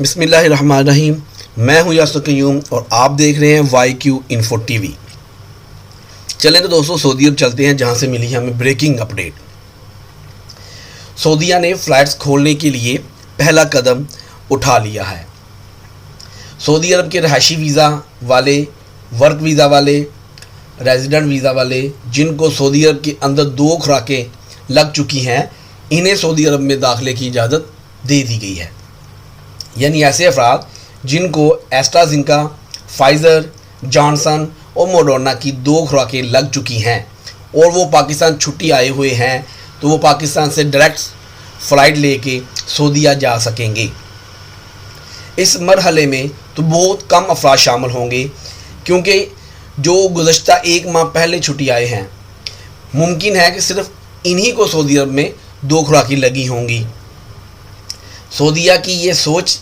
बिस्मिल्लाहिर्रहमानिर्रहीम। मैं हूं यासर क़य्यूम और आप देख रहे हैं YQ इन्फो टीवी। चलें तो दोस्तों सऊदी अरब चलते हैं, जहां से मिली हमें ब्रेकिंग अपडेट। सऊदीया ने फ़्लाइट्स खोलने के लिए पहला कदम उठा लिया है। सऊदी अरब के रहायशी वीज़ा वाले, वर्क वीज़ा वाले, रेजिडेंट वीज़ा वाले, जिनको सऊदी अरब के अंदर 2 खुराकें लग चुकी हैं, इन्हें सऊदी अरब में दाखिले की इजाज़त दे दी गई है। यानी ऐसे अफराद जिनको एस्ट्राज़ेनेका, फाइज़र, जॉनसन और मोडर्ना की 2 खुराकें लग चुकी हैं और वो पाकिस्तान छुट्टी आए हुए हैं, तो वो पाकिस्तान से डायरेक्ट फ़्लाइट लेके सऊदीया जा सकेंगे। इस मरहले में तो बहुत कम अफराद शामिल होंगे, क्योंकि जो गुज़श्ता 1 माह पहले छुट्टी आए हैं, मुमकिन है कि सिर्फ इन्हीं को सऊदी अरब में 2 खुराकें लगी होंगी। सऊदीया की ये सोच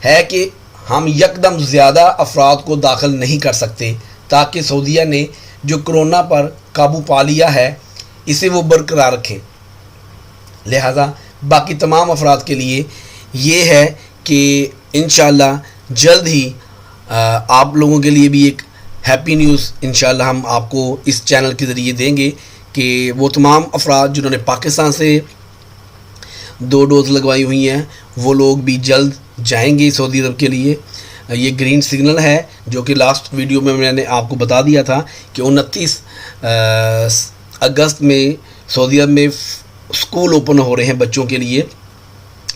है कि हम यकदम ज़्यादा अफराद को दाखिल नहीं कर सकते, ताकि सऊदीया ने जो कोरोना पर काबू पा लिया है इसे वो बरकरार रखें। लिहाजा बाकी तमाम अफराद के लिए ये है कि इंशाअल्लाह जल्द ही आप लोगों के लिए भी एक हैप्पी न्यूज़ इंशाअल्लाह हम आपको इस चैनल के ज़रिए देंगे कि वो तमाम अफराद जिन्होंने पाकिस्तान से 2 डोज़ लगवाई हुई हैं, वो लोग भी जल्द जाएंगे सऊदी अरब के लिए। ये ग्रीन सिग्नल है, जो कि लास्ट वीडियो में मैंने आपको बता दिया था कि 29 अगस्त में सऊदी अरब में स्कूल ओपन हो रहे हैं बच्चों के लिए।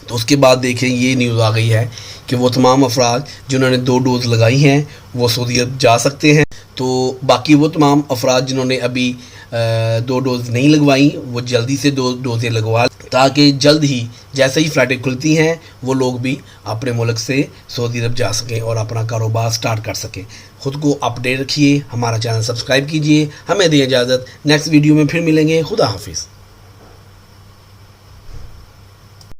तो उसके बाद देखें ये न्यूज़ आ गई है कि वो तमाम अफराद जिन्होंने 2 डोज़ लगाई हैं वो सऊदी अरब जा सकते हैं। तो बाकी वो तमाम अफराद जिन्होंने अभी 2 डोज़ नहीं लगवाई, वो जल्दी से 2 डोज़ें लगवा, ताकि जल्द ही जैसे ही फ़्लाइटें खुलती हैं वो लोग भी अपने मुल्क से सऊदी अरब जा सकें और अपना कारोबार स्टार्ट कर सकें। ख़ुद को अपडेट रखिए, हमारा चैनल सब्सक्राइब कीजिए। हमें दें इजाज़त, नेक्स्ट वीडियो में फिर मिलेंगे। खुदा हाफिज़।